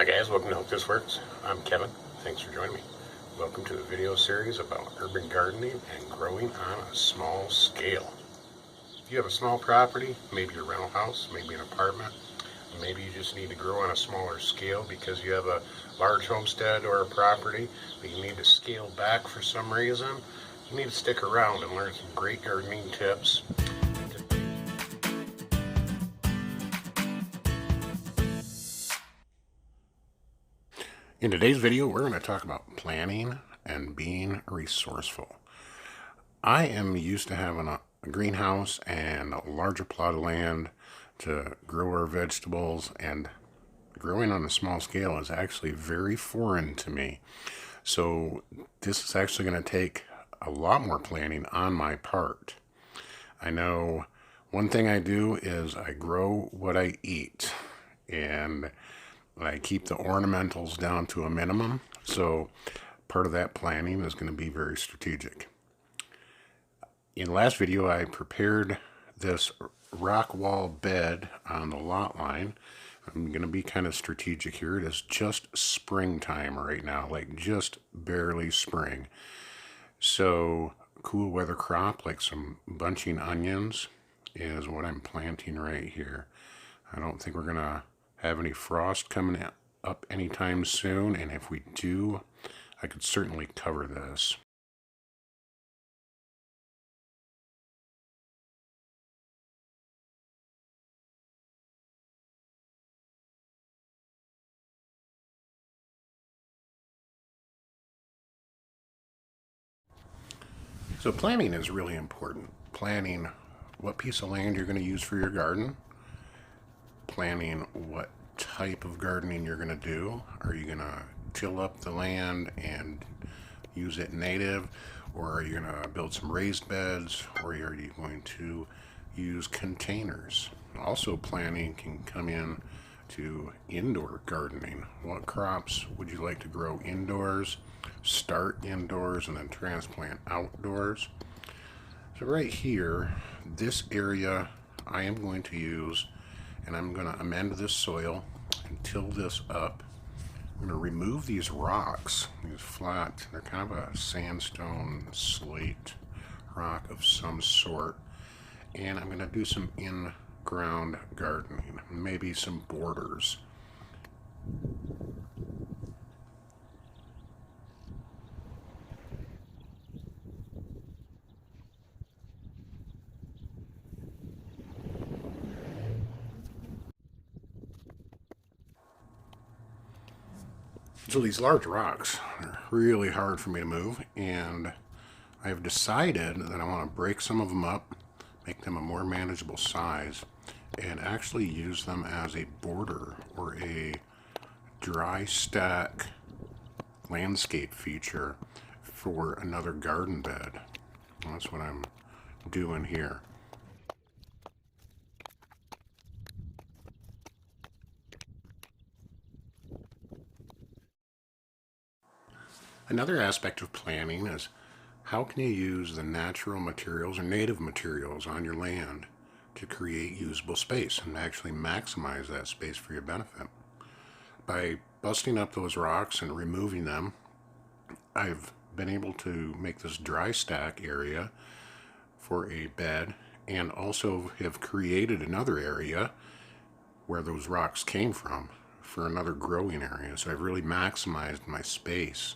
guys, welcome to Hope This Works. I'm Kevin. Thanks for joining me. Welcome to a video series about urban gardening and growing on a small scale. If you have a small property, maybe a rental house, maybe an apartment, maybe you just need to grow on a smaller scale because you have a large homestead or a property, but you need to scale back for some reason, you need to stick around and learn some great gardening tips. In today's video, we're going to talk about planning and being resourceful. I am used to having a greenhouse and a larger plot of land to grow our vegetables, and growing on a small scale is actually very foreign to me. So this is actually going to take a lot more planning on my part. I know one thing I do is I grow what I eat, and I keep the ornamentals down to a minimum, so part of that planning is going to be very strategic. In the last video, I prepared this rock wall bed on the lot line. I'm going to be kind of strategic here. It is just springtime right now, like just barely spring. So cool weather crop like some bunching onions is what I'm planting right here. I don't think we're going to have any frost coming up anytime soon, and if we do, I could certainly cover this. So planning is really important. Planning what piece of land you're going to use for your garden, planning what type of gardening you're going to do. Are you going to till up the land and use it native, or are you going to build some raised beds, or are you going to use containers? Also, planning can come in to indoor gardening. What crops would you like to grow indoors, start indoors, and then transplant outdoors? So right here, this area I am going to use, and I'm going to amend this soil and till this up. I'm going to remove these rocks, these flat, they're kind of a sandstone slate rock of some sort, and I'm going to do some in-ground gardening, maybe some borders. So these large rocks are really hard for me to move, and I've decided that I want to break some of them up, make them a more manageable size, and actually use them as a border or a dry stack landscape feature for another garden bed. That's what I'm doing here. Another aspect of planning is how can you use the natural materials or native materials on your land to create usable space and actually maximize that space for your benefit. By busting up those rocks and removing them, I've been able to make this dry stack area for a bed, and also have created another area where those rocks came from for another growing area. So I've really maximized my space.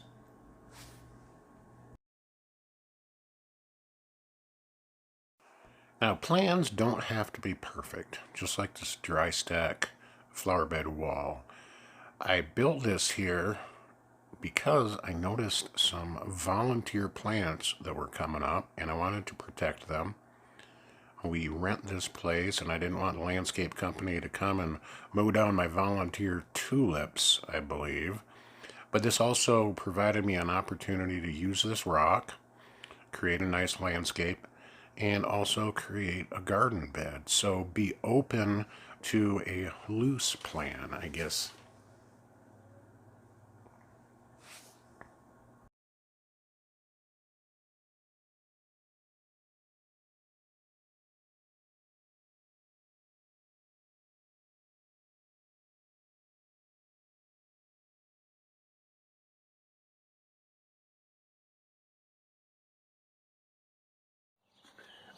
Now, plans don't have to be perfect, just like this dry stack flower bed wall. I built this here because I noticed some volunteer plants that were coming up and I wanted to protect them. We rent this place and I didn't want the landscape company to come and mow down my volunteer tulips, I believe. But this also provided me an opportunity to use this rock, create a nice landscape, and also create a garden bed. So be open to a loose plan, I guess.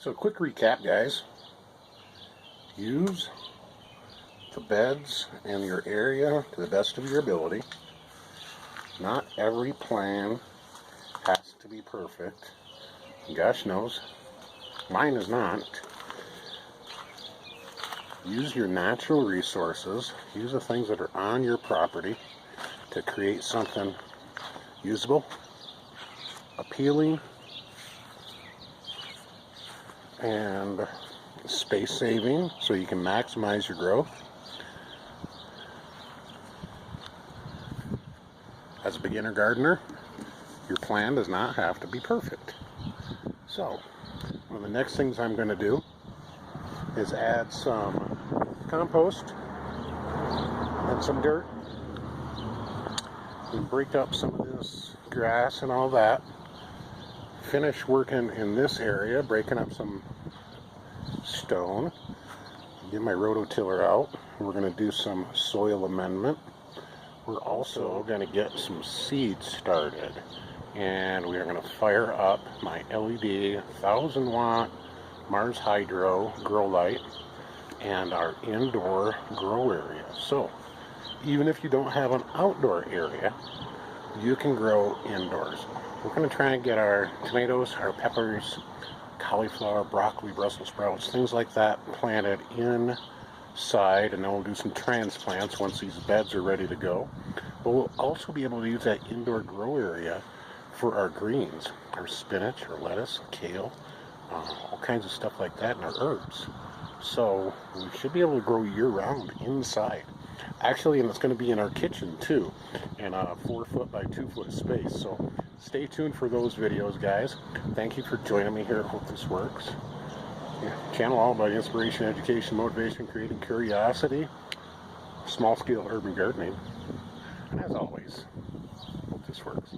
So quick recap, guys. Use the beds in your area to the best of your ability. Not every plan has to be perfect. Gosh knows, mine is not. Use your natural resources. Use the things that are on your property to create something usable, appealing, and space saving so you can maximize your growth. As a beginner gardener, your plan does not have to be perfect. So, one of the next things I'm going to do is add some compost and some dirt and break up some of this grass and all that. Finish working in this area, breaking up some stone. Get my rototiller out. We're going to do some soil amendment. We're also going to get some seeds started, and we are going to fire up my LED 1000-watt Mars Hydro grow light and our indoor grow area. So even if you don't have an outdoor area, you can grow indoors. We're going to try and get our tomatoes, our peppers, cauliflower, broccoli, Brussels sprouts, things like that planted inside, and then we'll do some transplants once these beds are ready to go. But we'll also be able to use that indoor grow area for our greens, our spinach, our lettuce, kale, all kinds of stuff like that, and our herbs. So we should be able to grow year-round inside. Actually, and it's going to be in our kitchen too, in a 4-foot by 2-foot space. So stay tuned for those videos, guys. Thank you for joining me here at Hope This Works. Channel all about inspiration, education, motivation, creating curiosity, small-scale urban gardening. And as always, Hope This Works.